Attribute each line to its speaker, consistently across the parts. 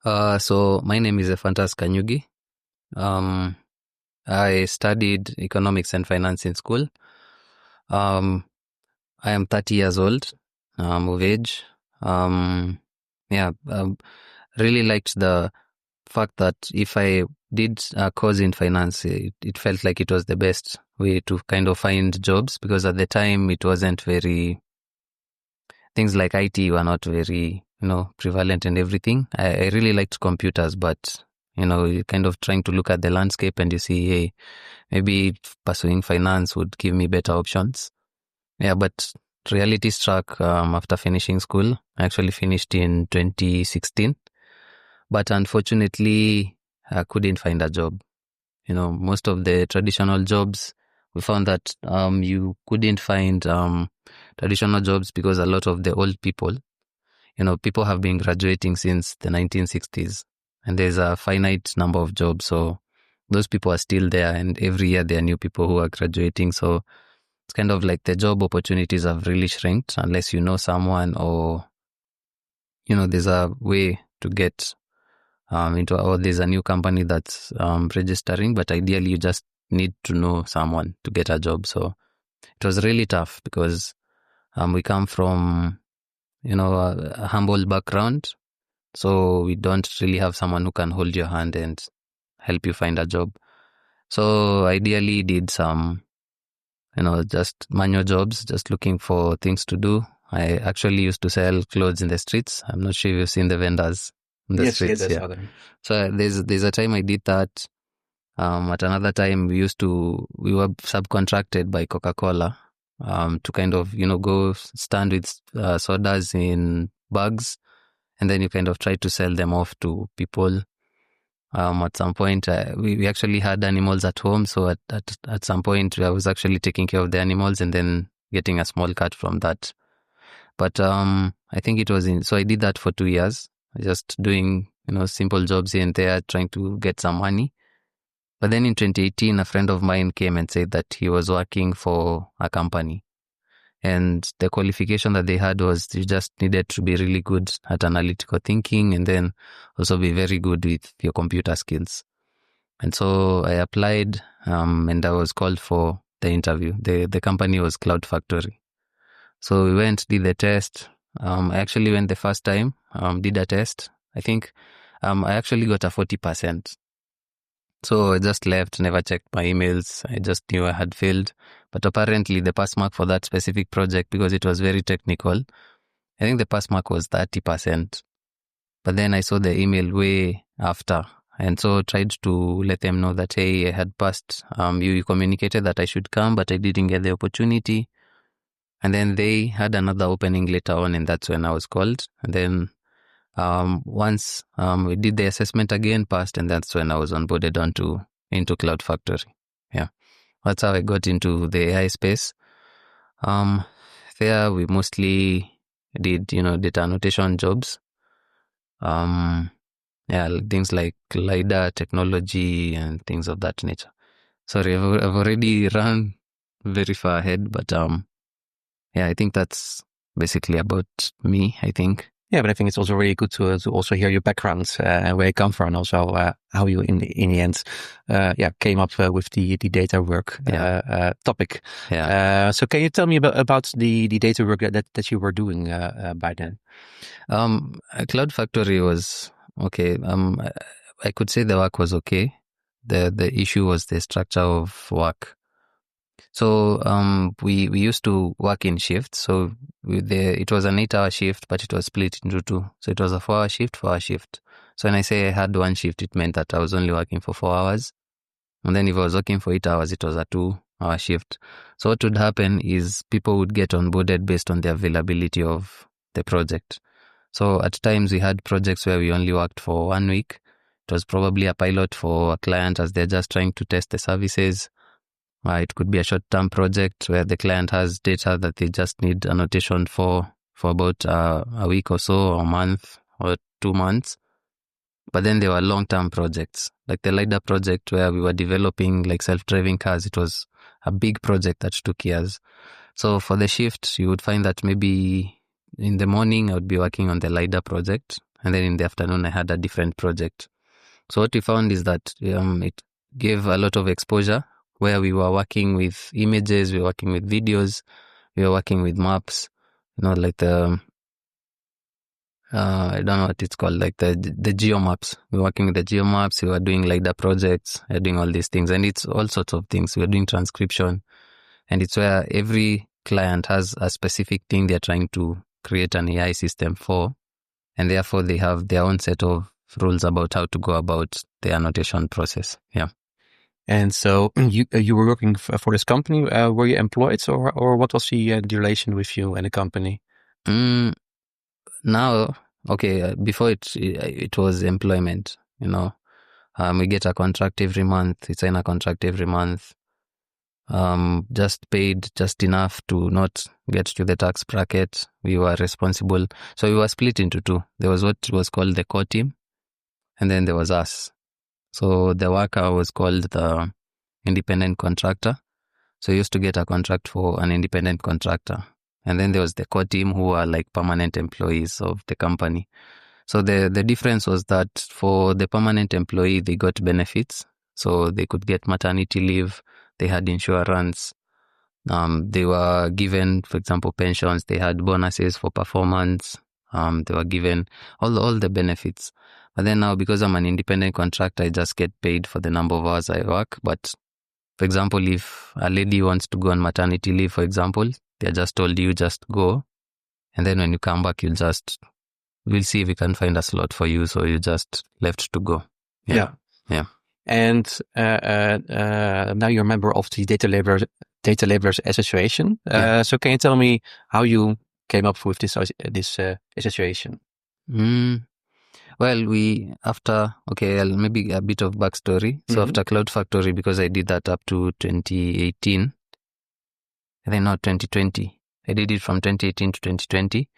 Speaker 1: So my name is Ephantus Kanyugi. I studied economics and finance in school. I am 30 years old, of age. Really liked the fact that if I did a course in finance, it felt like it was the best way to kind of find jobs, because at the time it wasn't very, things like IT were not very, prevalent and everything. I really liked computers, but, you're kind of trying to look at the landscape and you see, hey, maybe pursuing finance would give me better options. Yeah, but reality struck after finishing school. I actually finished in 2016. But unfortunately, I couldn't find a job. Most of the traditional jobs, we found that you couldn't find traditional jobs because a lot of the old people, people have been graduating since the 1960s, and there's a finite number of jobs. So those people are still there, and every year there are new people who are graduating. So it's kind of like the job opportunities have really shrinked unless you know someone, or, there's a way to get or there's a new company that's registering, but ideally you just need to know someone to get a job. So it was really tough because we come from, a humble background. So we don't really have someone who can hold your hand and help you find a job. So ideally did some, just manual jobs, just looking for things to do. I actually used to sell clothes in the streets. I'm not sure if you've seen the vendors in the streets.
Speaker 2: Yes,
Speaker 1: yeah. So there's a time I did that. At another time we were subcontracted by Coca-Cola to kind of, go stand with sodas in bags, and then you kind of try to sell them off to people. At some point, we actually had animals at home. So at some point, I was actually taking care of the animals and then getting a small cut from that. But I think it was so I did that for 2 years, just doing, simple jobs here and there, trying to get some money. But then in 2018, a friend of mine came and said that he was working for a company. And the qualification that they had was you just needed to be really good at analytical thinking and then also be very good with your computer skills. And so I applied and I was called for the interview. The company was CloudFactory. So we went, did the test. I actually went the first time, did a test. I think I actually got a 40%. So I just left, never checked my emails. I just knew I had failed. But apparently the pass mark for that specific project, because it was very technical, I think the pass mark was 30%. But then I saw the email way after. And so tried to let them know that, hey, I had passed. You communicated that I should come, but I didn't get the opportunity. And then they had another opening later on, and that's when I was called. And then once we did the assessment again, passed, and that's when I was onboarded into CloudFactory. Yeah, that's how I got into the AI space. There we mostly did, data annotation jobs. Things like LiDAR technology and things of that nature. Sorry, I've already run very far ahead, but I think that's basically about me, I think.
Speaker 2: Yeah, but I think it's also really good to also hear your background and where you come from, and also how you in the end came up with the data work topic.
Speaker 1: Yeah.
Speaker 2: So can you tell me about the data work that you were doing by then?
Speaker 1: CloudFactory was okay. I could say the work was okay. The issue was the structure of work. So we used to work in shifts. So it was an 8-hour shift, but it was split into 2. So it was a 4-hour shift, 4-hour shift. So when I say I had one shift, it meant that I was only working for 4 hours. And then if I was working for 8 hours, it was a 2-hour shift. So what would happen is people would get onboarded based on the availability of the project. So at times we had projects where we only worked for 1 week. It was probably a pilot for a client as they're just trying to test the services. It could be a short-term project where the client has data that they just need annotation for about a week or so, or a month or 2 months. But then there were long-term projects, like the LiDAR project where we were developing like self-driving cars. It was a big project that took years. So for the shift, you would find that maybe in the morning I would be working on the LiDAR project, and then in the afternoon I had a different project. So what we found is that it gave a lot of exposure, where we were working with images, we were working with videos, we were working with maps, like the I don't know what it's called, like the geomaps. We were working with the geomaps, we were doing like the projects, we were doing all these things, and it's all sorts of things. We were doing transcription, and it's where every client has a specific thing they're trying to create an AI system for, and therefore they have their own set of rules about how to go about the annotation process. Yeah.
Speaker 2: And so you were working for this company. Were you employed, or what was the relation with you and the company?
Speaker 1: Now, okay, before it was employment, we get a contract every month, we sign a contract every month, just paid just enough to not get to the tax bracket. We were responsible. So we were split into two. There was what was called the core team, and then there was us. So the worker was called the independent contractor. So you used to get a contract for an independent contractor. And then there was the core team, who are like permanent employees of the company. So the difference was that for the permanent employee, they got benefits. So they could get maternity leave, they had insurance, they were given, for example, pensions, they had bonuses for performance, they were given all the benefits. But then now, because I'm an independent contractor, I just get paid for the number of hours I work. But for example, if a lady wants to go on maternity leave, for example, they're just told you just go. And then when you come back, we'll see if we can find a slot for you. So you just left to go. Yeah.
Speaker 2: And now you're a member of the Data Laborers Association. So can you tell me how you came up with this association?
Speaker 1: Well, maybe a bit of backstory. So after CloudFactory, because I did that up to 2018, and then not 2020. I did it from 2018 to 2020,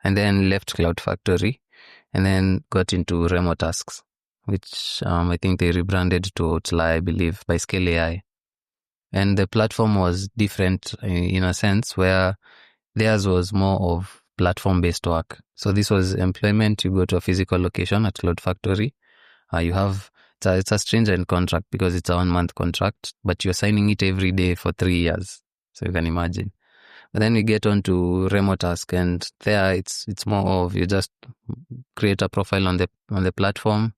Speaker 1: and then left CloudFactory, and then got into Remotasks, which I think they rebranded to Outlier, I believe, by Scale AI. And the platform was different in a sense, where theirs was more of platform-based work. So this was employment. You go to a physical location at CloudFactory. It's a stringent contract because it's a 1-month contract, but you're signing it every day for 3 years. So you can imagine. But then we get on to Remotask, and there it's more of, you just create a profile on the platform.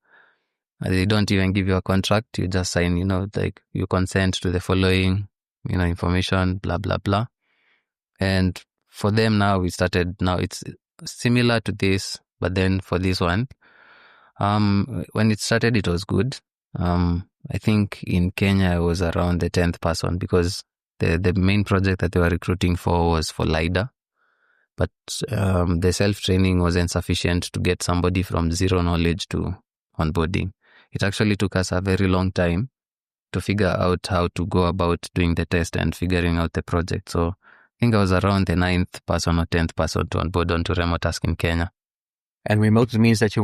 Speaker 1: They don't even give you a contract. You just sign, like you consent to the following, information, blah, blah, blah. And for them now it's similar to this, but then for this one, when it started, it was good. I think in Kenya, I was around the 10th person, because the main project that they were recruiting for was for LiDAR. But the self-training wasn't sufficient to get somebody from zero knowledge to onboarding. It actually took us a very long time to figure out how to go about doing the test and figuring out the project. So I think I was around the 9th person or 10th person to onboard onto Remotask in Kenya.
Speaker 2: And remote means that you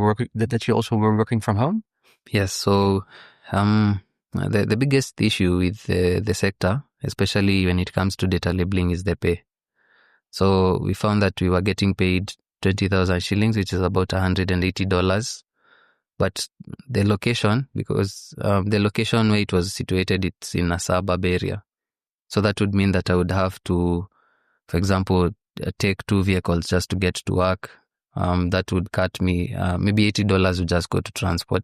Speaker 2: also were working from home?
Speaker 1: Yes. So the biggest issue with the sector, especially when it comes to data labeling, is the pay. So we found that we were getting paid 20,000 shillings, which is about $180. But the location, because the location where it was situated, it's in a suburb area. So that would mean that I would have to, for example, take 2 vehicles just to get to work. That would cut me, maybe $80 would just go to transport.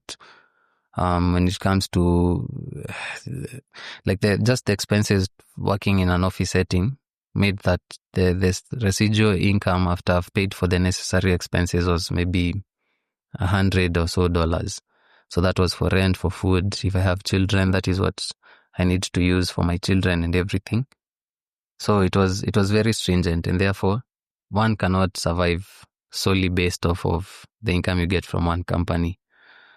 Speaker 1: When it comes to like the expenses working in an office setting, made that the residual income after I've paid for the necessary expenses was maybe $100 or so. So that was for rent, for food. If I have children, that is what I need to use for my children and everything. So it was very stringent, and therefore one cannot survive solely based off of the income you get from one company.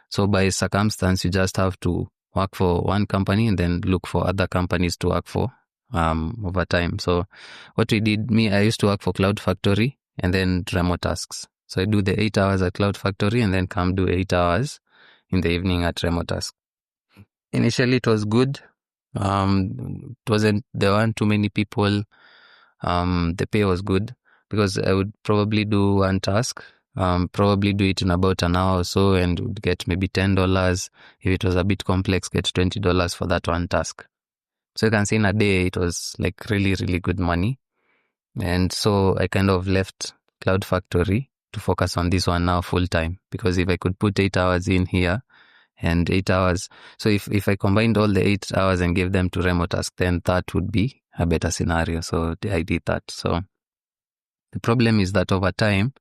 Speaker 1: So by circumstance, you just have to work for one company and then look for other companies to work for over time. So what we did, I used to work for CloudFactory and then Remotasks. So I do the 8 hours at CloudFactory and then come do 8 hours in the evening at Remotasks. Initially, it was good. There weren't too many people. The pay was good because I would probably do one task probably do it in about an hour or so and would get maybe $10. If it was a bit complex, get $20 for that one task. So you can see in a day, it was like really, really good money. And so I kind of left CloudFactory to focus on this one now full time, because if I could put 8 hours in here and 8 hours, so if I combined all the 8 hours and gave them to Remotasks, then that would be a better scenario. So I did that. So the problem is that over time,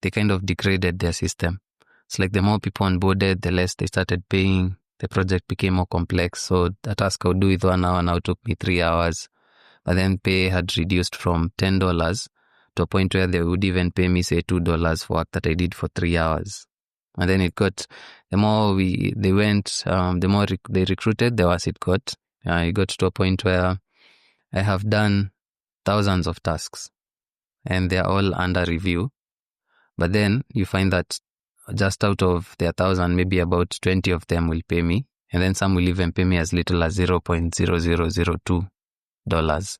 Speaker 1: they kind of degraded their system. It's like the more people onboarded, the less they started paying. The project became more complex. So the task I would do with 1 hour now took me 3 hours. But then pay had reduced from $10 to a point where they would even pay me, say, $2 for work that I did for 3 hours. And then it got, the more they went, the more they recruited, the worse it got. It got to a point where I have done thousands of tasks and they're all under review. But then you find that just out of their 1,000, maybe about 20 of them will pay me. And then some will even pay me as little as $0.0002.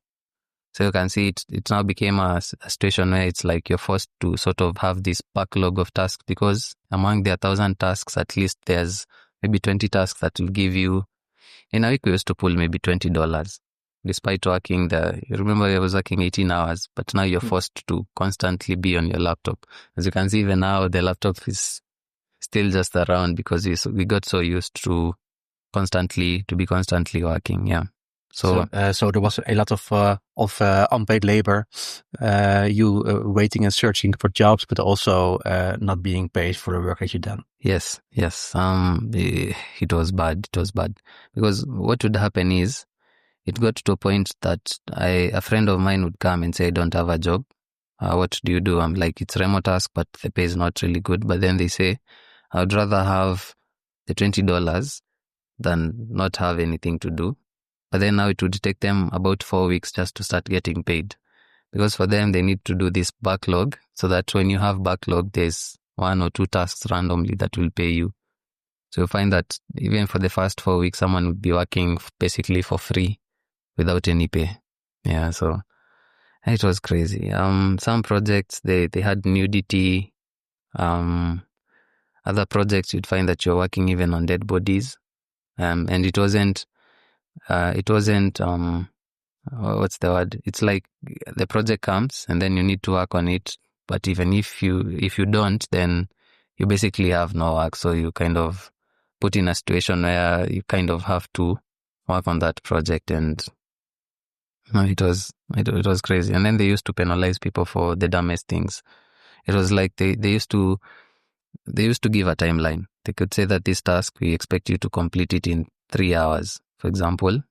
Speaker 1: So you can see it now became a situation where it's like you're forced to sort of have this backlog of tasks, because among their 1,000 tasks, at least there's maybe 20 tasks that will give you, in a week we used to pull maybe $20, despite working you remember I was working 18 hours, but now you're forced to constantly be on your laptop. As you can see, even now the laptop is still just around because we got so used to be constantly working. Yeah. So
Speaker 2: there was a lot of unpaid labor, you waiting and searching for jobs, but also not being paid for the work that you done.
Speaker 1: Yes. It was bad. Because what would happen is, it got to a point that a friend of mine would come and say, I don't have a job. What do you do? I'm like, it's Remotask, but the pay is not really good. But then they say, I would rather have the $20 than not have anything to do. But then now it would take them about 4 weeks just to start getting paid. Because for them, they need to do this backlog, so that when you have backlog, there's 1 or 2 tasks randomly that will pay you. So you find that even for the first 4 weeks, someone would be working basically for free without any pay. Yeah, so it was crazy. Some projects, they had nudity. Other projects, you'd find that you're working even on dead bodies. And it wasn't, what's the word? It's like the project comes and then you need to work on it. But even if you don't, then you basically have no work. So you kind of put in a situation where you kind of have to work on that project. And it was crazy. And then they used to penalize people for the dumbest things. It was like they used to give a timeline. They could say that this task, we expect you to complete it in 3 hours, for example.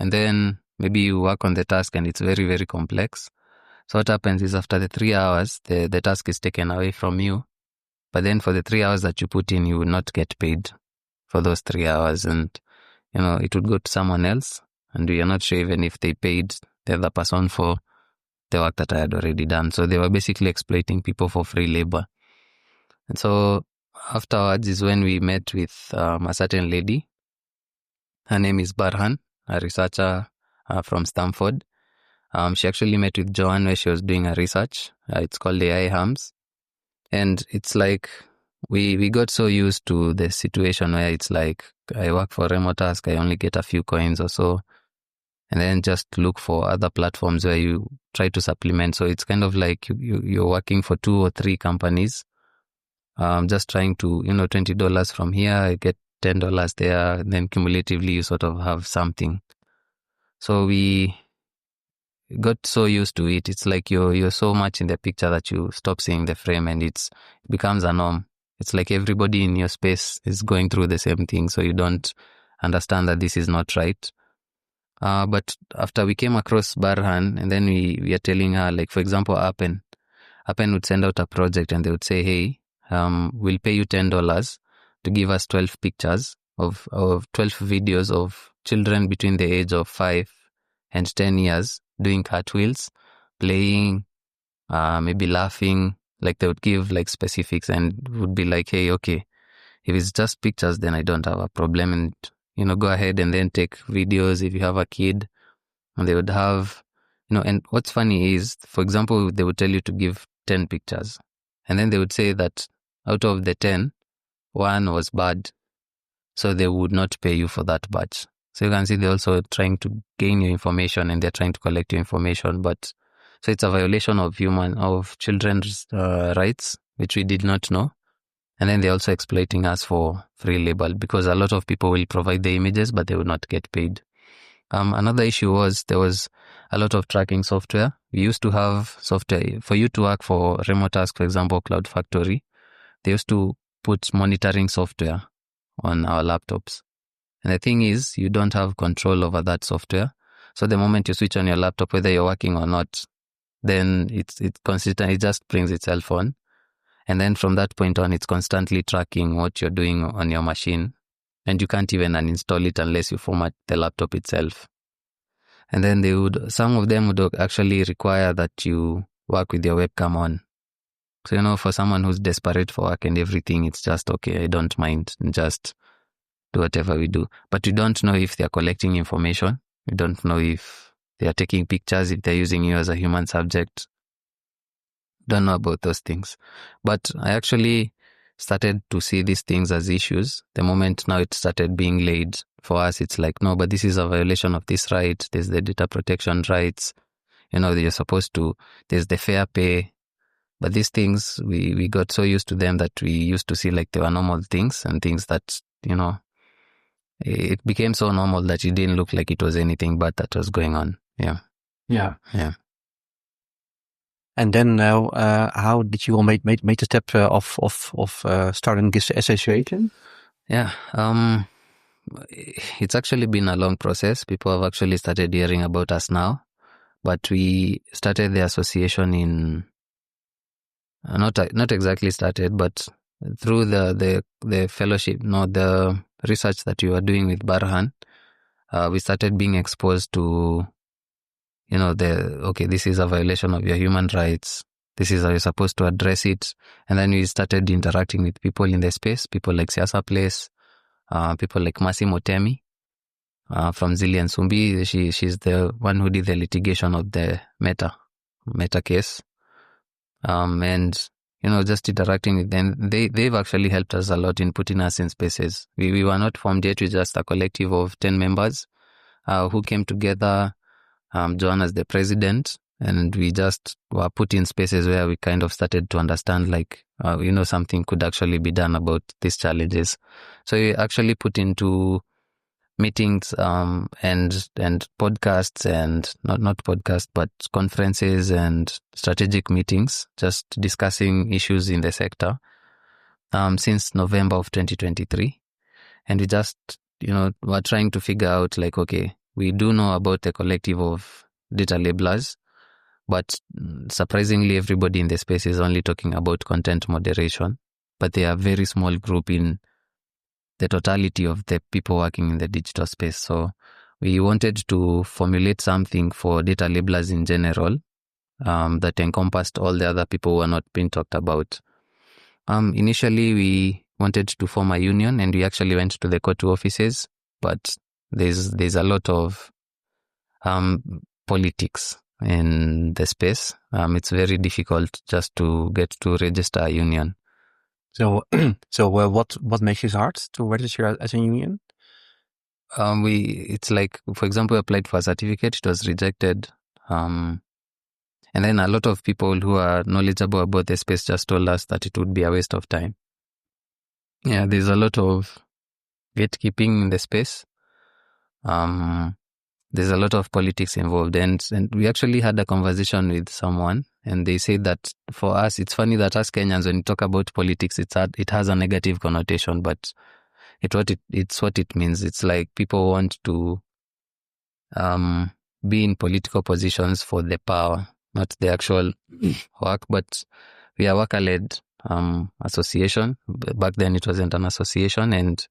Speaker 1: And then maybe you work on the task and it's very, very complex. So what happens is, after the 3 hours, the task is taken away from you. But then for the 3 hours that you put in, you will not get paid for those 3 hours. And, it would go to someone else. And we are not sure even if they paid the other person for the work that I had already done. So they were basically exploiting people for free labor. And so afterwards is when we met with a certain lady. Her name is Barhan, a researcher from Stanford. She actually met with Joanne where she was doing her research. It's called AI Harms. And it's like we got so used to the situation where it's like, I work for Remotask, I only get a few coins or so. And then just look for other platforms where you try to supplement. So it's kind of like you're working for 2 or 3 companies, just trying to, $20 from here, I get $10 there, and then cumulatively you sort of have something. So we got so used to it. It's like you're so much in the picture that you stop seeing the frame, and it becomes a norm. It's like everybody in your space is going through the same thing, so you don't understand that this is not right. But after we came across Barhan, and then we are telling her, like, for example, Appen would send out a project and they would say, hey, we'll pay you $10 to give us 12 pictures of 12 videos of children between the age of 5 and 10 years doing cartwheels, playing, maybe laughing. Like, they would give like specifics and would be like, hey, okay, if it's just pictures, then I don't have a problem. And, go ahead and then take videos if you have a kid. And they would have, and what's funny is, for example, they would tell you to give 10 pictures. And then they would say that out of the 10, 1 was bad. So they would not pay you for that batch. So you can see they're also trying to gain your information and they're trying to collect your information. But so it's a violation of children's rights, which we did not know. And then they're also exploiting us for free labor because a lot of people will provide the images, but they will not get paid. Another issue was there was a lot of tracking software. We used to have software for you to work for Remotasks, for example, CloudFactory. They used to put monitoring software on our laptops. And the thing is, you don't have control over that software. So the moment you switch on your laptop, whether you're working or not, then it just brings itself on. And then from that point on, it's constantly tracking what you're doing on your machine. And you can't even uninstall it unless you format the laptop itself. And then some of them would actually require that you work with your webcam on. So, for someone who's desperate for work and everything, it's just, okay, I don't mind, just do whatever we do. But we don't know if they're collecting information. We don't know if they are taking pictures, if they're using you as a human subject. Don't know about those things. But I actually started to see these things as issues. The moment now it started being laid for us, it's like, no, but this is a violation of this right. There's the data protection rights. You're supposed to, there's the fair pay. But these things, we got so used to them that we used to see like they were normal things and things that, it became so normal that it didn't look like it was anything bad that was going on. Yeah.
Speaker 2: And then how did you all make the step of starting this association?
Speaker 1: Yeah. It's actually been a long process. People have actually started hearing about us now, but we started the association in not exactly started, but through the fellowship, the research that we were doing with Barhan, we started being exposed to, this is a violation of your human rights. This is how you're supposed to address it. And then we started interacting with people in the space, people like Siasa Place, people like Masi Motemi from Zillian Sumbi. She's the one who did the litigation of the Meta case. And, just interacting with them. They've actually helped us a lot in putting us in spaces. We were not formed yet. We're just a collective of 10 members who came together, Joanne as the president, and we just were put in spaces where we kind of started to understand something could actually be done about these challenges. So we actually put into meetings and podcasts and not podcasts, but conferences and strategic meetings, just discussing issues in the sector since November of 2023. And we just, were trying to figure out okay, we do know about the collective of data labelers, but surprisingly, everybody in the space is only talking about content moderation, but they are a very small group in the totality of the people working in the digital space. So we wanted to formulate something for data labelers in general that encompassed all the other people who are not being talked about. Initially, we wanted to form a union and we actually went to the COTU offices, but there's a lot of politics in the space. It's very difficult just to get to register a union.
Speaker 2: So what makes it hard to register as a union?
Speaker 1: It's like, for example, we applied for a certificate, it was rejected. And then a lot of people who are knowledgeable about the space just told us that it would be a waste of time. Yeah, there's a lot of gatekeeping in the space. There's a lot of politics involved, and we actually had a conversation with someone, and they said that for us, it's funny that as Kenyans, when you talk about politics, it has a negative connotation, but it's what it means. It's like people want to be in political positions for the power, not the actual work. But we are worker-led association. Back then, it wasn't an association, and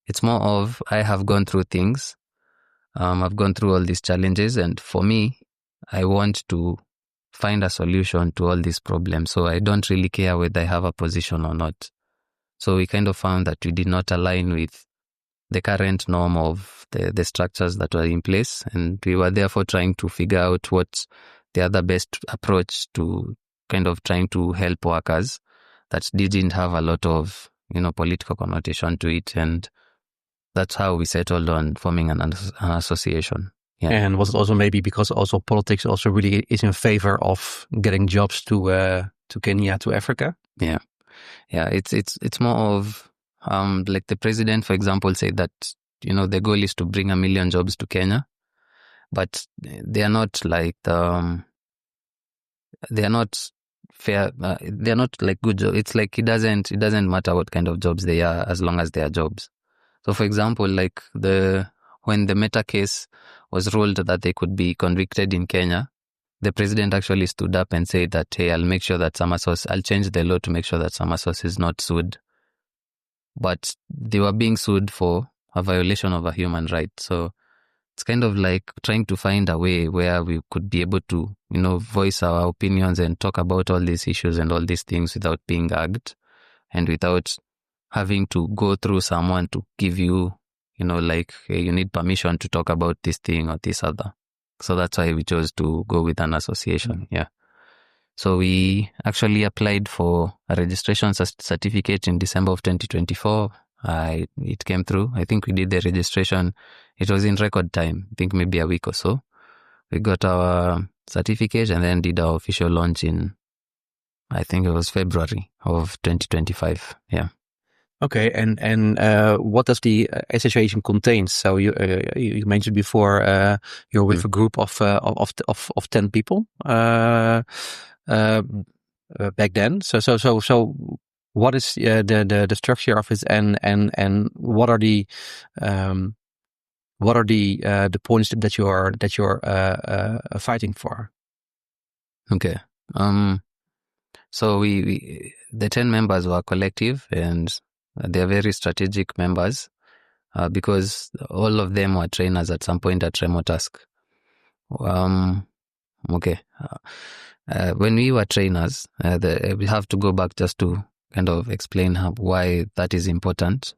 Speaker 1: it's more of I have gone through things. I've gone through all these challenges, and for me, I want to find a solution to all these problems. So I don't really care whether I have a position or not. So we kind of found that we did not align with the current norm of the structures that were in place, and we were therefore trying to figure out what's the other best approach to kind of trying to help workers that didn't have a lot of, political connotation to it. And that's how we settled on forming an association. Yeah.
Speaker 2: And was it also maybe because also politics also really is in favor of getting jobs to Kenya, to Africa?
Speaker 1: Yeah. It's more of like the president, for example, said that the goal is to bring 1 million jobs to Kenya, but they are not like they are not fair. They are not like good jobs. It's like it doesn't matter what kind of jobs they are as long as they are jobs. So, for example, like when the Meta case was ruled that they could be convicted in Kenya, the president actually stood up and said that, hey, I'll make sure that I'll change the law to make sure that Samasos is not sued. But they were being sued for a violation of a human right. So it's kind of like trying to find a way where we could be able to, voice our opinions and talk about all these issues and all these things without being gagged and without having to go through someone to give you, like, hey, you need permission to talk about this thing or this other. So that's why we chose to go with an association. Yeah. So we actually applied for a registration certificate in December of 2024. It came through. I think we did the registration. It was in record time. I think maybe a week or so. We got our certificate and then did our official launch in, I think it was February of 2025. Yeah.
Speaker 2: Okay, and what does the association contain? So you mentioned before you're with a group of 10 people back then. So what is the structure of it, and what are the points that you're fighting for?
Speaker 1: Okay. So we the 10 members were collective, and they're very strategic members because all of them were trainers at some point at Remotasks. Okay. When we were trainers, we have to go back just to kind of explain why that is important.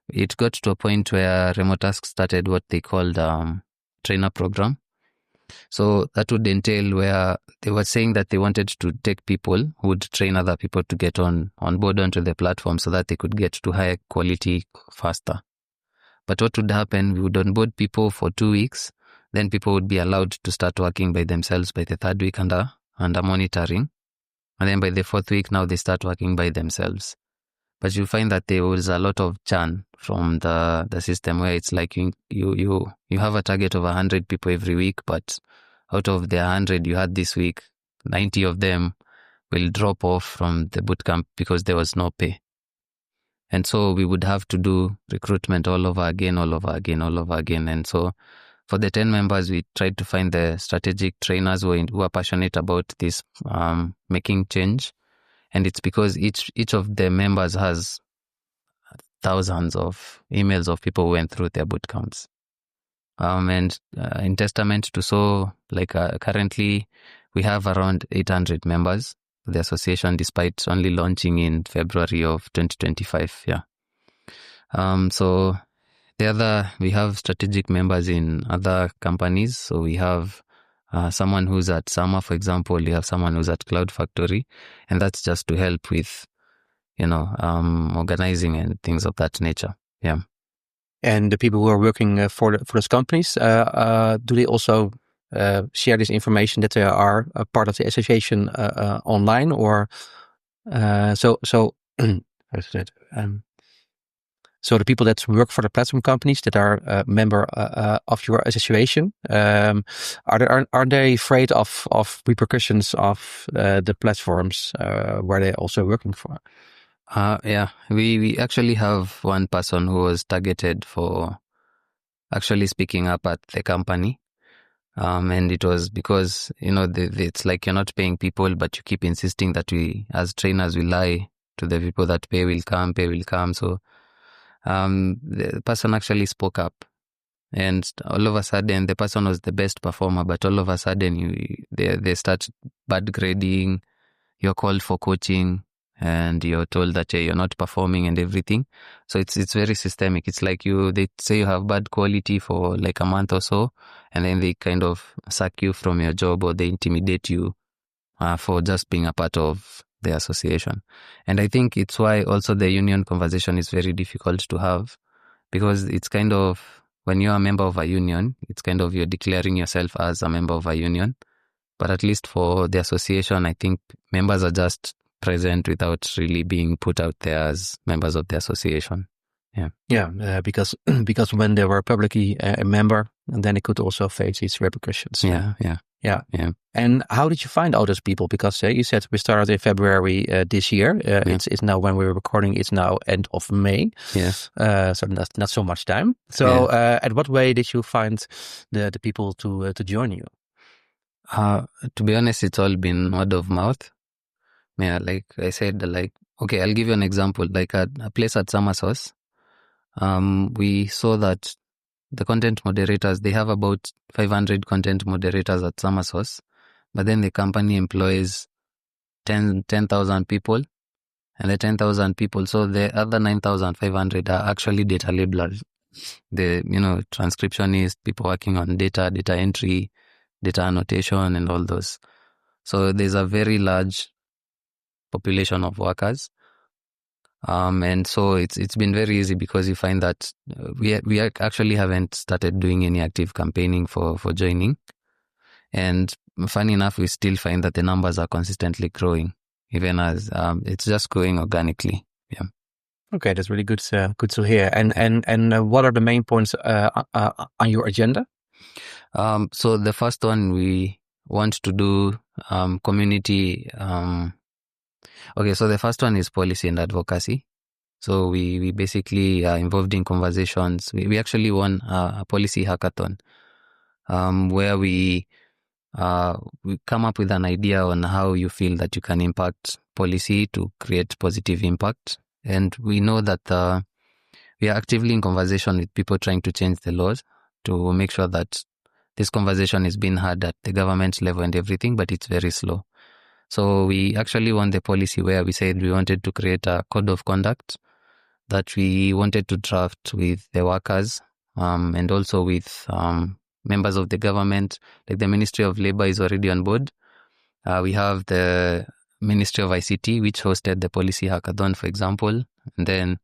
Speaker 1: It got to a point where Remotasks started what they called trainer program. So that would entail where they were saying that they wanted to take people who would train other people to get on board onto the platform so that they could get to higher quality faster. But what would happen, we would onboard people for 2 weeks, then people would be allowed to start working by themselves by the 3rd week under monitoring. And then by the 4th week, now they start working by themselves. But you'll find that there was a lot of churn from the system where it's like you have a target of 100 people every week, but out of the 100 you had this week, 90 of them will drop off from the bootcamp because there was no pay. And so we would have to do recruitment all over again. And so for the 10 members, we tried to find the strategic trainers who are passionate about this making change. And it's because each of the members has thousands of emails of people who went through their bootcamps. And in testament to so, like currently, we have around 800 members of the association, despite only launching in February of 2025. Yeah. So we have strategic members in other companies. So we have someone who's at Summer, for example. You have someone who's at CloudFactory, and that's just to help with, organizing and things of that nature. Yeah.
Speaker 2: And the people who are working for those companies, do they also share this information that they are a part of the association online, or so? So the people that work for the platform companies that are a member of your association, are they afraid of repercussions of the platforms where they're also working for?
Speaker 1: Yeah, we actually have one person who was targeted for actually speaking up at the company. And it was because, it's like you're not paying people, but you keep insisting that we, as trainers, we lie to the people that pay will come. So the person actually spoke up, and all of a sudden the person was the best performer, but all of a sudden they start bad grading, you're called for coaching, and you're told that you're not performing and everything. So it's very systemic. It's like they say you have bad quality for like a month or so, and then they kind of sack you from your job, or they intimidate you for just being a part of the association. And I think it's why also the union conversation is very difficult to have, because it's kind of, when you're a member of a union, it's kind of you're declaring yourself as a member of a union. But at least for the association, I think members are just present without really being put out there as members of the association.
Speaker 2: Because when they were publicly a member, and then it could also face these repercussions. Yeah. And how did you find all those people? Because you said we started in February this year. It's now, when we're recording, it's now end of May.
Speaker 1: Yes.
Speaker 2: So not so much time. So at what way did you find the people to join you?
Speaker 1: To be honest, it's all been word of mouth. Yeah, like I said, okay, I'll give you an example. Like a place at Summer Sauce, we saw that the content moderators, they have about 500 content moderators at Summer Sauce, but then the company employs 10,000 people, and the 10,000 people, so the other 9,500 are actually data labelers. The, transcriptionists, people working on data entry, data annotation, and all those. So there's a very large population of workers. And so it's been very easy, because you find that we actually haven't started doing any active campaigning for joining. And funny enough, we still find that the numbers are consistently growing, even as it's just growing organically. Yeah.
Speaker 2: Okay, that's really good to hear. And what are the main points on your agenda?
Speaker 1: So the first one, we want to do community. Okay, so the first one is policy and advocacy. So we basically are involved in conversations. We actually won a policy hackathon, where we come up with an idea on how you feel that you can impact policy to create positive impact. And we know that we are actively in conversation with people trying to change the laws to make sure that this conversation is being heard at the government level and everything, but it's very slow. So we actually won the policy where we said we wanted to create a code of conduct that we wanted to draft with the workers, and also with members of the government. Like the Ministry of Labor is already on board. We have the Ministry of ICT, which hosted the policy hackathon, for example. And then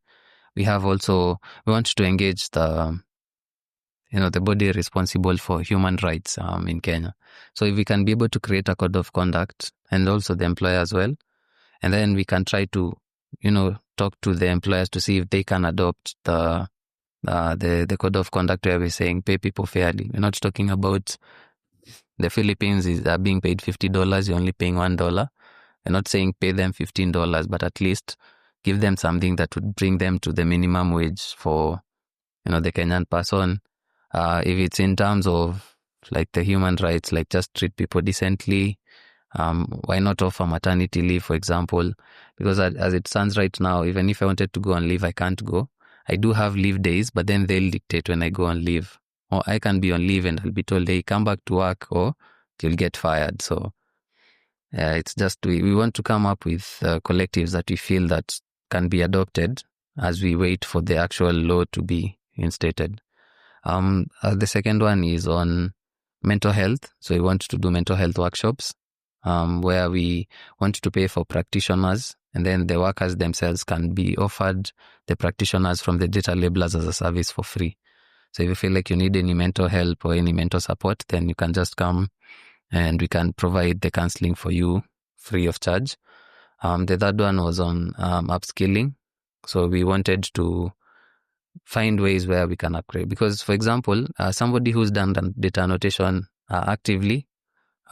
Speaker 1: we want to engage the body responsible for human rights in Kenya. So if we can be able to create a code of conduct, and also the employer as well, and then we can try to, talk to the employers to see if they can adopt the code of conduct where we're saying pay people fairly. We're not talking about the Philippines are being paid $50, you're only paying $1. We're not saying pay them $15, but at least give them something that would bring them to the minimum wage for, the Kenyan person. If it's in terms of like the human rights, like just treat people decently. Why not offer maternity leave, for example? Because as it stands right now, even if I wanted to go on leave, I can't go. I do have leave days, but then they'll dictate when I go on leave. Or I can be on leave and I'll be told, hey, come back to work or you'll get fired. So it's just, we want to come up with collectives that we feel that can be adopted as we wait for the actual law to be instated. The second one is on mental health. So we want to do mental health workshops, where we want to pay for practitioners, and then the workers themselves can be offered the practitioners from the data labelers as a service for free. So if you feel like you need any mental help or any mental support, then you can just come and we can provide the counseling for you free of charge. The third one was on upskilling. So we wanted to find ways where we can upgrade. Because, for example, somebody who's done data annotation actively,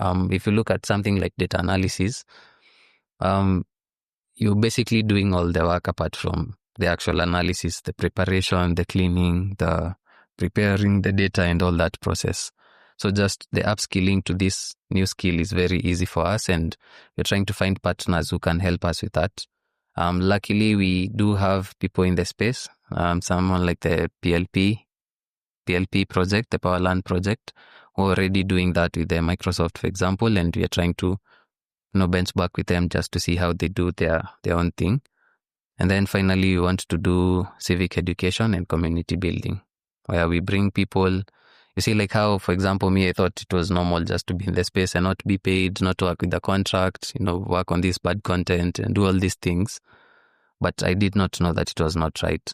Speaker 1: if you look at something like data analysis, you're basically doing all the work apart from the actual analysis, the preparation, the cleaning, the preparing the data and all that process. So just the upskilling to this new skill is very easy for us, and we're trying to find partners who can help us with that. Luckily, we do have people in the space, someone like the PLP project, the Powerland project, who are already doing that with the Microsoft, for example, and we are trying to benchmark with them just to see how they do their own thing. And then finally, we want to do civic education and community building, where we bring people You see, like how, for example, me, I thought it was normal just to be in the space and not be paid, not to work with the contract, work on this bad content and do all these things. But I did not know that it was not right.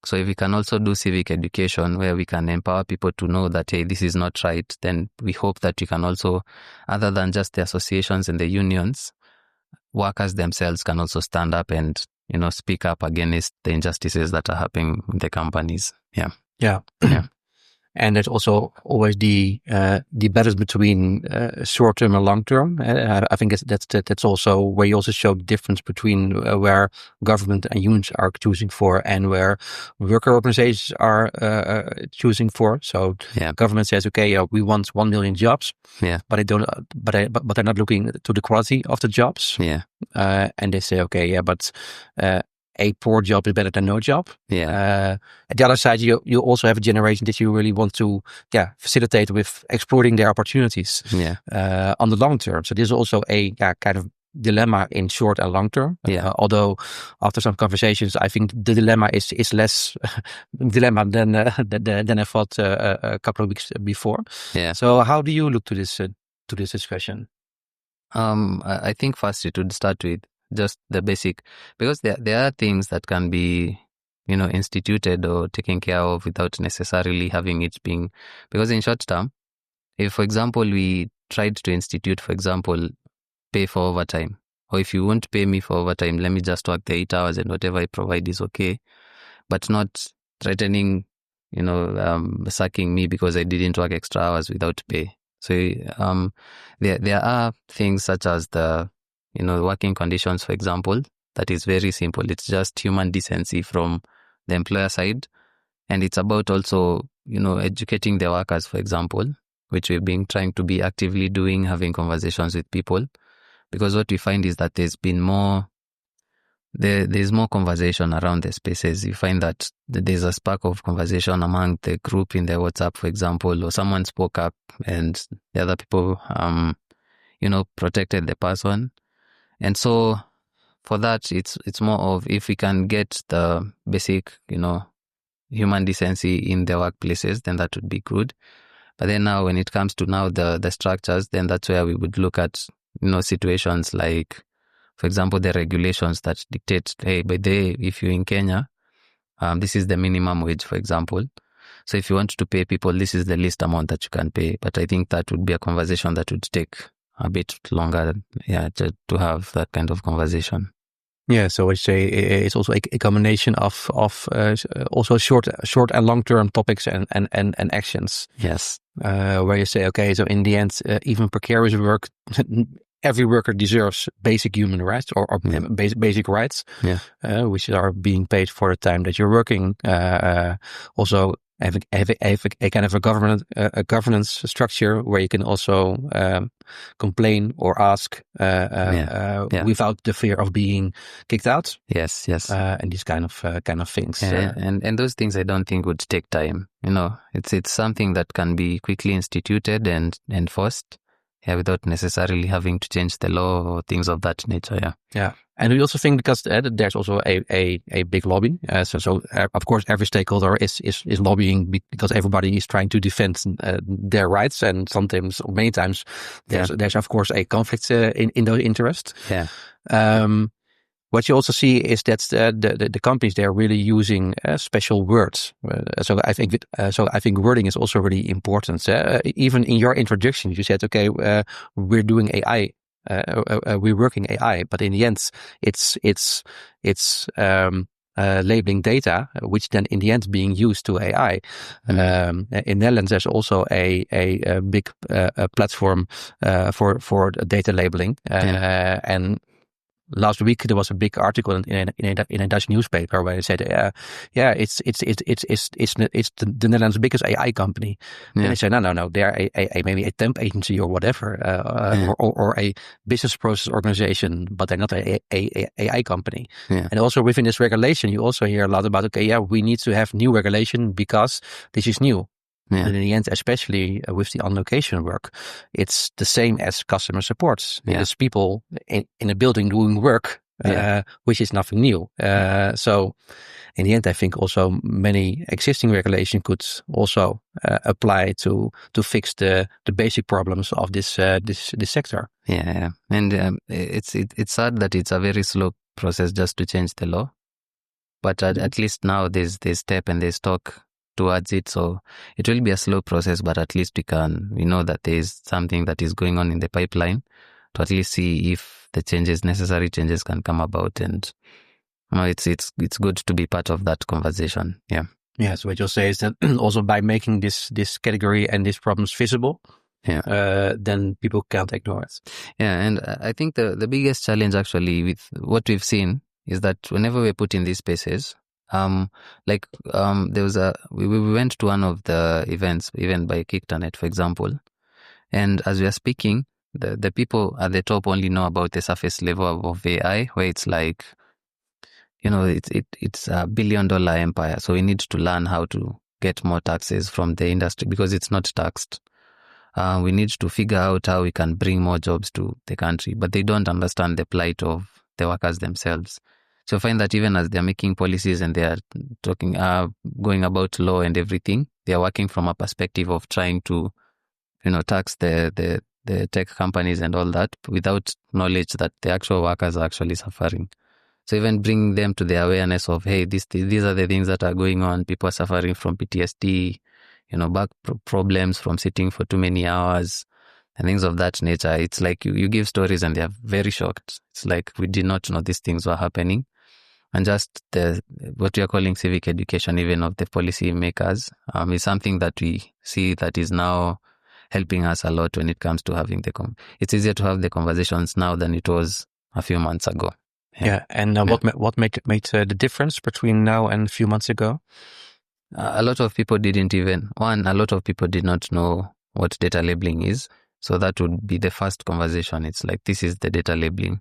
Speaker 1: So if we can also do civic education where we can empower people to know that, hey, this is not right, then we hope that we can also, other than just the associations and the unions, workers themselves can also stand up and, speak up against the injustices that are happening in the companies. Yeah.
Speaker 2: Yeah.
Speaker 1: Yeah.
Speaker 2: And there's also always the balance between short term and long term. I think that's also where you also show the difference between where government and unions are choosing for and where worker organizations are choosing for. So government says, okay, we want 1 million jobs, but they're not looking to the quality of the jobs. And they say, okay, but a poor job is better than no job. At the other side, you also have a generation that you really want to facilitate with exploiting their opportunities on the long term. So this is also a kind of dilemma in short and long term. Although after some conversations, I think the dilemma is less dilemma than I thought a couple of weeks before. So how do you look to this discussion?
Speaker 1: I think first it would start with just the basic, because there are things that can be, instituted or taken care of without necessarily having it being, because in short term, if, for example, we tried to institute, for example, pay for overtime, or if you won't pay me for overtime, let me just work the 8 hours and whatever I provide is okay, but not threatening, sacking me because I didn't work extra hours without pay. So there are things such as the working conditions, for example, that is very simple. It's just human decency from the employer side. And it's about also, educating the workers, for example, which we've been trying to be actively doing, having conversations with people. Because what we find is that there's more conversation around the spaces. You find that there's a spark of conversation among the group in the WhatsApp, for example, or someone spoke up and the other people, protected the person. And so for that, it's more of, if we can get the basic, human decency in the workplaces, then that would be good. But then now when it comes to now the structures, then that's where we would look at, situations like, for example, the regulations that dictate, hey, by the way, if you're in Kenya, this is the minimum wage, for example. So if you want to pay people, this is the least amount that you can pay. But I think that would be a conversation that would take a bit longer, to have that kind of conversation.
Speaker 2: Yeah, so I say it's also a combination of also short and long term topics and actions.
Speaker 1: Yes,
Speaker 2: where you say, okay, so in the end, even precarious work, every worker deserves basic human rights or basic rights, which are being paid for the time that you're working. Also, have a kind of a governance structure where you can also complain or ask without the fear of being kicked out.
Speaker 1: Yes.
Speaker 2: And these kind of things.
Speaker 1: And those things I don't think would take time. It's something that can be quickly instituted and enforced. Without necessarily having to change the law or things of that nature.
Speaker 2: And we also think because there's also a big lobby. So of course every stakeholder is lobbying because everybody is trying to defend their rights, and sometimes, or many times, there's of course a conflict in those interests. What you also see is that the companies, they're really using special words. So I think wording is also really important. Even in your introduction, you said, okay, we're doing AI, we're working AI, but in the end, it's labeling data, which then in the end being used to AI. In Netherlands, there's also a big platform for data labeling, and last week there was a big article in a Dutch newspaper where they said, it's the Netherlands' biggest AI company. And they said, no, they're maybe a temp agency or whatever, or a business process organization, but they're not a AI company. And also within this regulation, you also hear a lot about, we need to have new regulation because this is new. And in the end, especially with the on-location work, it's the same as customer support. There's people in a building doing work which is nothing new. So in the end, I think also many existing regulation could also apply to fix the basic problems of this sector.
Speaker 1: Yeah, and it's sad that it's a very slow process just to change the law, but at least now there's step and there's talk towards it. So it will be a slow process, but at least we know that there's something that is going on in the pipeline to at least see if the necessary changes can come about. And it's good to be part of that conversation. Yeah.
Speaker 2: Yeah. So what you'll say is that also by making this category and these problems visible, then people can't ignore it.
Speaker 1: Yeah, and I think the biggest challenge actually with what we've seen is that whenever we put in these spaces, there was we went to one of the events, even by Kickternet, for example, and as we are speaking, the people at the top only know about the surface level of AI, where it's like, it's a $1 billion empire, so we need to learn how to get more taxes from the industry because it's not taxed. We need to figure out how we can bring more jobs to the country, but they don't understand the plight of the workers themselves. So I find that even as they're making policies and they are going about law and everything, they are working from a perspective of trying to, tax the tech companies and all that without knowledge that the actual workers are actually suffering. So even bringing them to the awareness of, hey, these are the things that are going on. People are suffering from PTSD, back problems from sitting for too many hours and things of that nature. It's like you give stories and they are very shocked. It's like we did not know these things were happening. And just what we are calling civic education, even of the policymakers, is something that we see that is now helping us a lot when it comes to having it's easier to have the conversations now than it was a few months ago.
Speaker 2: Yeah, and what made the difference between now and a few months ago?
Speaker 1: A lot of people a lot of people did not know what data labeling is. So that would be the first conversation. It's like, this is the data labeling.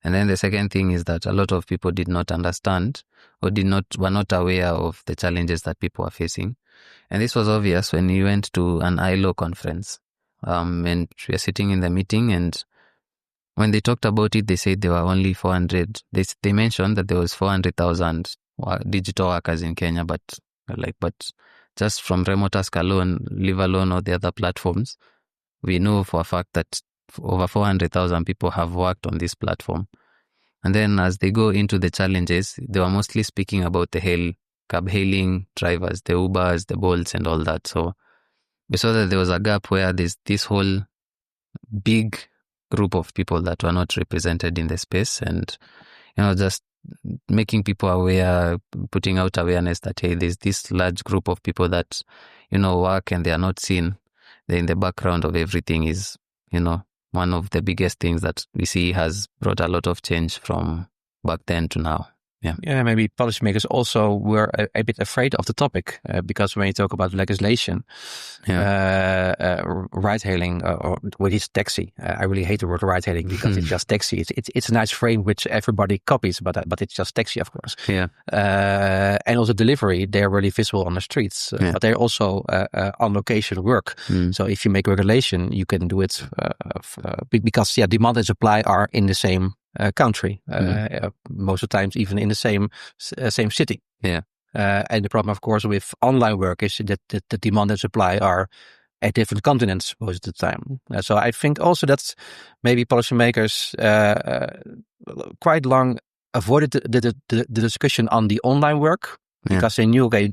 Speaker 1: And then the second thing is that a lot of people did not understand or were not aware of the challenges that people are facing. And this was obvious when we went to an ILO conference. And we were sitting in the meeting, and when they talked about it, they said there were only 400. They mentioned that there was 400,000 digital workers in Kenya, but just from Remotasks alone, leave alone all the other platforms, we know for a fact that over 400,000 people have worked on this platform. And then as they go into the challenges, they were mostly speaking about the cab hailing drivers, the Ubers, the Bolts and all that. So we saw that there was a gap where there's this whole big group of people that were not represented in the space, and just making people aware, putting out awareness that, hey, there's this large group of people that work and they are not seen. They're in the background of everything is one of the biggest things that we see has brought a lot of change from back then to now.
Speaker 2: Yeah, maybe policymakers also were a bit afraid of the topic because when you talk about legislation, ride-hailing or what is taxi? I really hate the word ride-hailing because it's just taxi. It's a nice frame which everybody copies, but it's just taxi, of course.
Speaker 1: Yeah.
Speaker 2: And also delivery, they're really visible on the streets, but they're also on location work. So if you make regulation, you can do it because demand and supply are in the same country, most of the times even in the same city.
Speaker 1: Yeah.
Speaker 2: And the problem, of course, with online work is that the demand and supply are at different continents most of the time. So I think also that maybe policymakers quite long avoided the discussion on the online work because they knew, okay,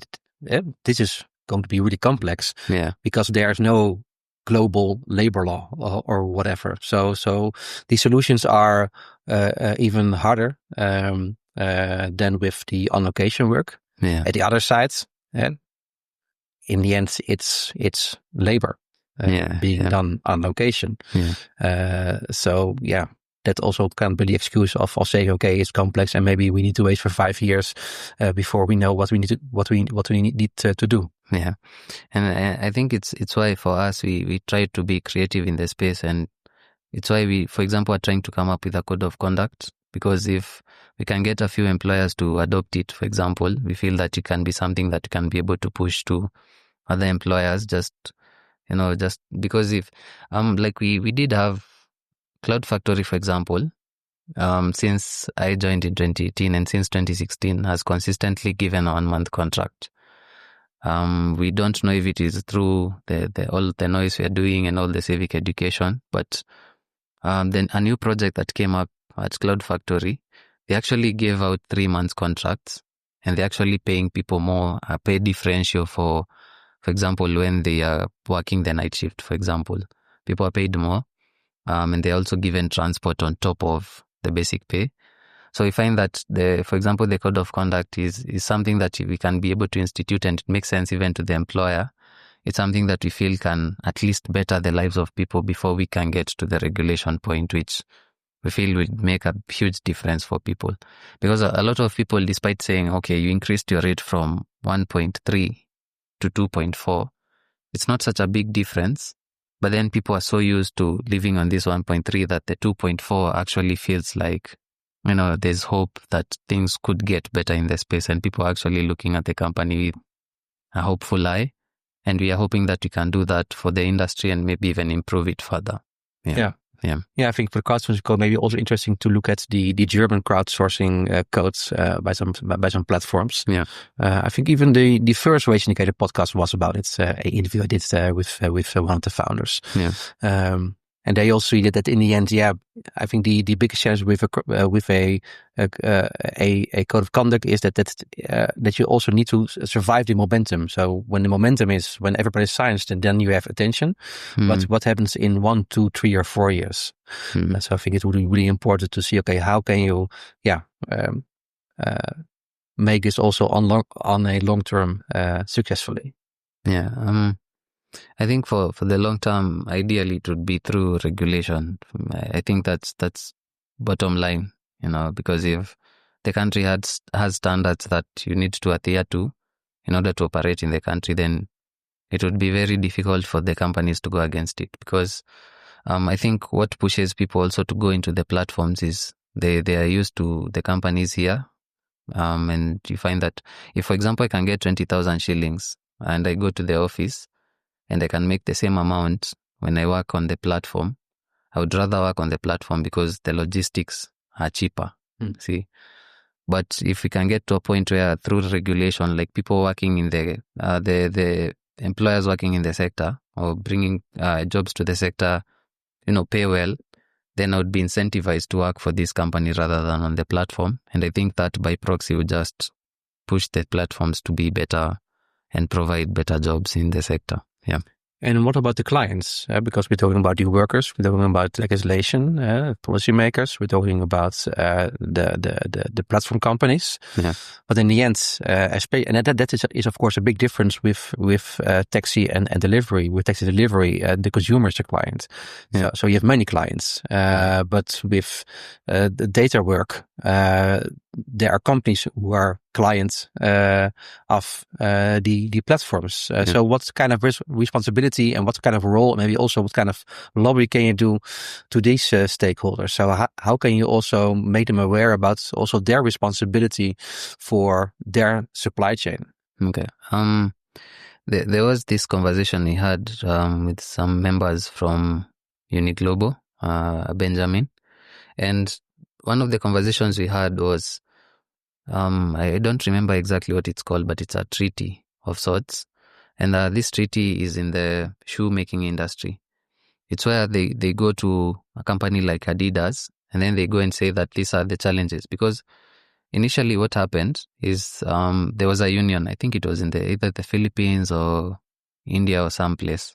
Speaker 2: this is going to be really complex because there's no global labor law or whatever. So these solutions are even harder than with the on location work.
Speaker 1: Yeah.
Speaker 2: At the other side, in the end, it's labor being done on location. So that also can be the excuse of saying, okay, it's complex and maybe we need to wait for 5 years before we know what we need to do.
Speaker 1: Yeah, and I think it's why for us we try to be creative in the space, and it's why we, for example, are trying to come up with a code of conduct, because if we can get a few employers to adopt it, for example, we feel that it can be something that can be able to push to other employers, just because if we did have CloudFactory, for example, since I joined in 2018 and since 2016 has consistently given a 1-month contract. We don't know if it is through all the noise we are doing and all the civic education, but then a new project that came up at CloudFactory, they actually gave out 3 months contracts, and they're actually paying people more, a pay differential for example, when they are working the night shift, for example, people are paid more, and they're also given transport on top of the basic pay. So we find that, for example, the code of conduct is something that we can be able to institute, and it makes sense even to the employer. It's something that we feel can at least better the lives of people before we can get to the regulation point, which we feel will make a huge difference for people. Because a lot of people, despite saying, okay, you increased your rate from 1.3 to 2.4, it's not such a big difference. But then people are so used to living on this 1.3 that the 2.4 actually feels like, there's hope that things could get better in the space, and people are actually looking at the company with a hopeful eye. And we are hoping that we can do that for the industry and maybe even improve it further.
Speaker 2: Yeah, I think for the crowdsourcing code, maybe also interesting to look at the German crowdsourcing codes by some platforms.
Speaker 1: Yeah,
Speaker 2: I think even the first Wage Indicator podcast was about it. An interview I did with one of the founders.
Speaker 1: Yeah.
Speaker 2: And they also did that in the end. Yeah, I think the biggest challenge with a code of conduct is that you also need to survive the momentum. So when the momentum is when everybody signs, then you have attention. But what happens in 1, 2, 3, or 4 years? So I think it would be really important to see, okay, how can you make this also on a long term successfully?
Speaker 1: Yeah. I think for the long term, ideally it would be through regulation. I think that's bottom line, because if the country has standards that you need to adhere to in order to operate in the country, then it would be very difficult for the companies to go against it. Because I think what pushes people also to go into the platforms is they are used to the companies here. And you find that if, for example, I can get 20,000 shillings and I go to the office, and I can make the same amount when I work on the platform, I would rather work on the platform because the logistics are cheaper. See, but if we can get to a point where through regulation, like people working in the employers working in the sector or bringing jobs to the sector, pay well, then I would be incentivized to work for this company rather than on the platform. And I think that by proxy would just push the platforms to be better and provide better jobs in the sector. Yeah.
Speaker 2: And what about the clients? Because we're talking about the workers, we're talking about legislation, policymakers, we're talking about the platform companies.
Speaker 1: Yeah.
Speaker 2: But in the end, and that is of course a big difference with taxi and delivery. With taxi delivery, the consumer is the client.
Speaker 1: Yeah.
Speaker 2: So you have many clients, but with the data work, there are companies who are clients of the platforms. So what kind of responsibility and what kind of role, maybe also what kind of lobby can you do to these stakeholders? So how can you also make them aware about also their responsibility for their supply chain?
Speaker 1: Okay. There was this conversation we had with some members from Uniglobal, Benjamin, and one of the conversations we had was, I don't remember exactly what it's called, but it's a treaty of sorts. And this treaty is in the shoemaking industry. It's where they go to a company like Adidas, and then they go and say that these are the challenges. Because initially what happened is there was a union, I think it was in either the Philippines or India or someplace.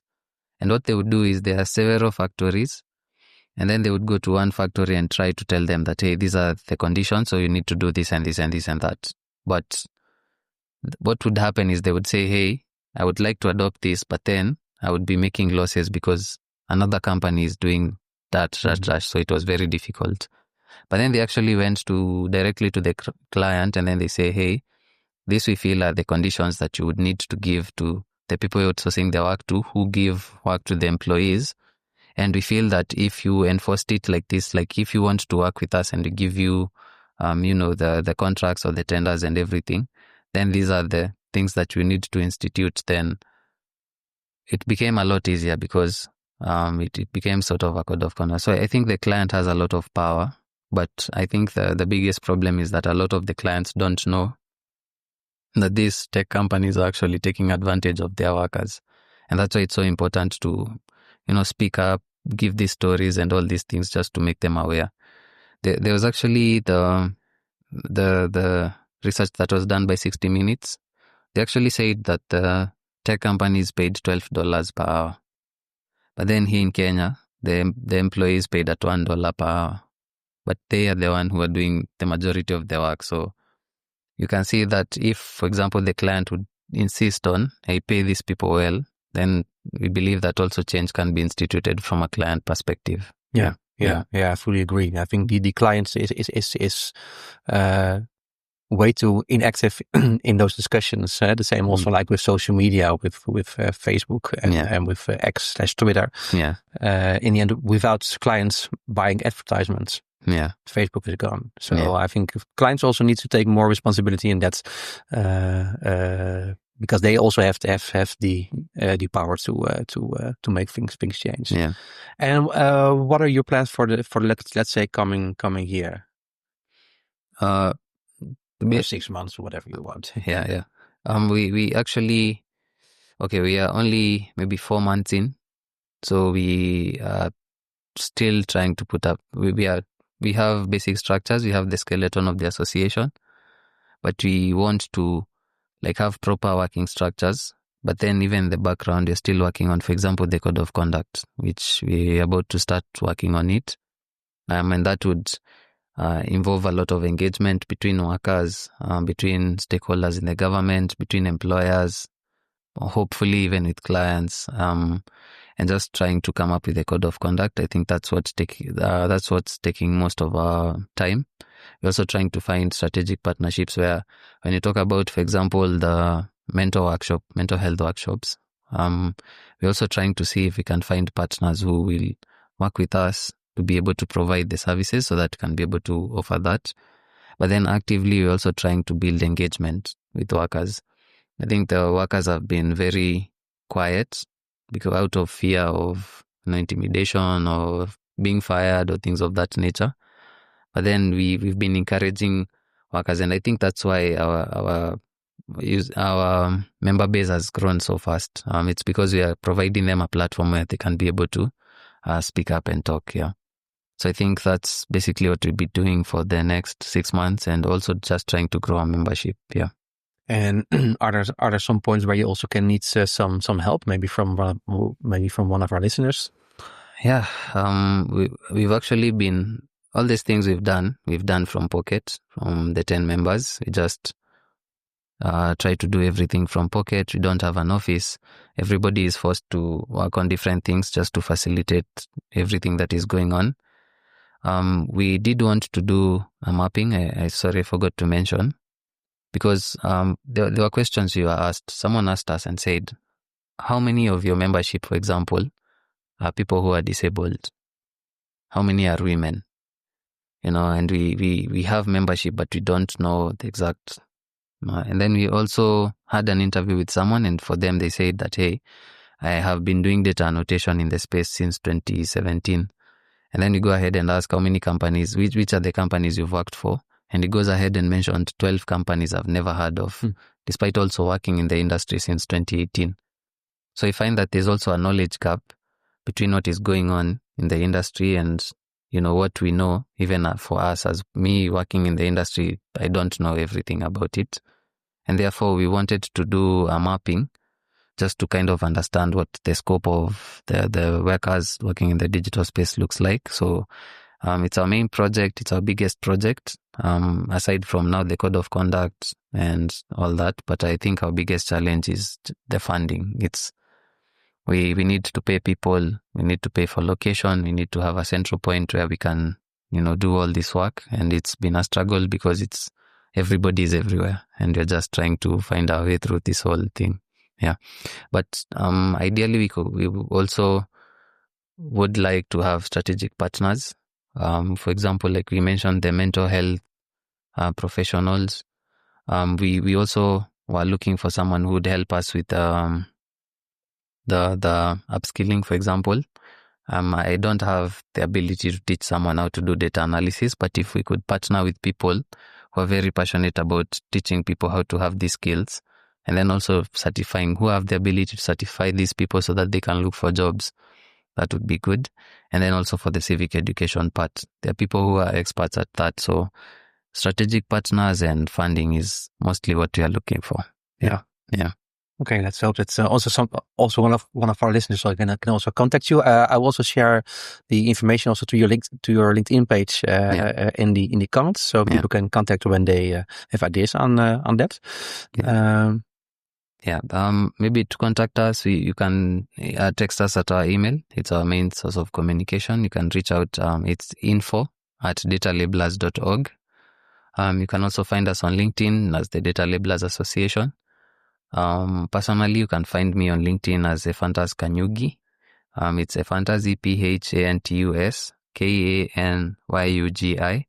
Speaker 1: And what they would do is there are several factories, and then they would go to one factory and try to tell them that, hey, these are the conditions, so you need to do this and this and this and that. But what would happen is they would say, hey, I would like to adopt this, but then I would be making losses because another company is doing that. So it was very difficult. But then they actually went directly to the client, and then they say, hey, this we feel are the conditions that you would need to give to the people you're outsourcing the work to, who give work to the employees. And we feel that if you enforced it like this, like if you want to work with us and we give you, the contracts or the tenders and everything, then these are the things that you need to institute. Then it became a lot easier because it became sort of a code of conduct. So I think the client has a lot of power But I think the biggest problem is that a lot of the clients don't know that these tech companies are actually taking advantage of their workers. And that's why it's so important to, speak up, give these stories and all these things just to make them aware. There was actually the research that was done by 60 Minutes. They actually said that the tech companies paid $12 per hour. But then here in Kenya, the employees paid at $1 per hour. But they are the one who are doing the majority of the work. So you can see that if, for example, the client would insist on, hey, pay these people well, then we believe that also change can be instituted from a client perspective.
Speaker 2: Yeah, I fully agree. I think the client is way too inactive in those discussions. The same also like with social media, with Facebook and with X/Twitter.
Speaker 1: Yeah.
Speaker 2: In the end, without clients buying advertisements, Facebook is gone. So I think clients also need to take more responsibility in that, because they also have to have the power to make things change.
Speaker 1: Yeah.
Speaker 2: And what are your plans for the let's say coming year? 6 months, whatever you want.
Speaker 1: Yeah. We actually, we are only maybe 4 months in, so we are still trying to put up. We have basic structures. We have the skeleton of the association, but we want to have proper working structures. But then even in the background, we're still working on, for example, the code of conduct, which we're about to start working on it. And that would involve a lot of engagement between workers, between stakeholders in the government, between employers, hopefully even with clients, and just trying to come up with a code of conduct. I think that's what's taking most of our time. We're also trying to find strategic partnerships where, when you talk about, for example, the mental health workshops, we're also trying to see if we can find partners who will work with us to be able to provide the services so that we can be able to offer that. But then actively, we're also trying to build engagement with workers. I think the workers have been very quiet because out of fear of intimidation or being fired or things of that nature. But then we've been encouraging workers, and I think that's why our member base has grown so fast. It's because we are providing them a platform where they can be able to speak up and talk. Yeah. So I think that's basically what we'll be doing for the next 6 months, and also just trying to grow our membership. Yeah.
Speaker 2: And are there some points where you also can need some help, maybe from one of our listeners?
Speaker 1: Yeah. We've actually been, all these things we've done from pocket, from the 10 members. We just try to do everything from pocket. We don't have an office. Everybody is forced to work on different things just to facilitate everything that is going on. We did want to do a mapping. I forgot to mention, because there were questions you were asked. Someone asked us and said, how many of your membership, for example, are people who are disabled? How many are women? And we have membership, but we don't know the exact. And then we also had an interview with someone, and for them, they said that, hey, I have been doing data annotation in the space since 2017. And then you go ahead and ask how many companies, which are the companies you've worked for? And he goes ahead and mentioned 12 companies I've never heard of, despite also working in the industry since 2018. So I find that there's also a knowledge gap between what is going on in the industry and, what we know. Even for us, as me working in the industry, I don't know everything about it. And therefore, we wanted to do a mapping just to kind of understand what the scope of the workers working in the digital space looks like. So it's our main project. It's our biggest project, aside from now the code of conduct and all that. But I think our biggest challenge is the funding. We need to pay people. We need to pay for location. We need to have a central point where we can, do all this work. And it's been a struggle because everybody is everywhere, and we're just trying to find our way through this whole thing. Yeah. But ideally, we also would like to have strategic partners. For example, like we mentioned, the mental health professionals. We also were looking for someone who would help us with the upskilling, for example. I don't have the ability to teach someone how to do data analysis, but if we could partner with people who are very passionate about teaching people how to have these skills, and then also certifying, who have the ability to certify these people so that they can look for jobs, that would be good. And then also for the civic education part, there are people who are experts at that. So strategic partners and funding is mostly what we are looking for. Yeah.
Speaker 2: Okay, let's hope that's also one of our listeners can also contact you. I will also share the information also to your LinkedIn page in the comments, so people can contact when they have ideas on that.
Speaker 1: Maybe to contact us, you can text us at our email. It's our main source of communication. You can reach out. It's info@datalabelers.org. You can also find us on LinkedIn as the Data Labelers Association. Personally, you can find me on LinkedIn as Ephantus Kanyugi. It's Ephantus, Ephantus Kanyugi.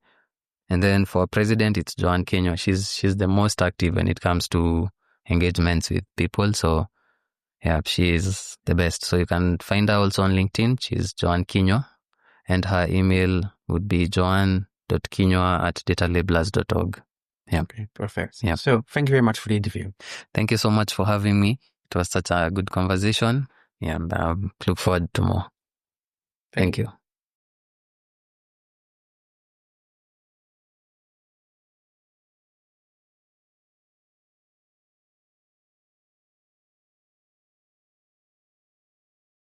Speaker 1: And then for president, it's Joanne Kenyan. She's the most active when it comes to engagements with people. So she is the best. So you can find her also on LinkedIn. She's Joanne Kenyan, and her email would be joanne.kenyan@datalabelers.org. Yeah.
Speaker 2: Okay, perfect.
Speaker 1: Yeah.
Speaker 2: So thank you very much for the interview.
Speaker 1: Thank you so much for having me. It was such a good conversation. Yeah, and look forward to more. Thank you.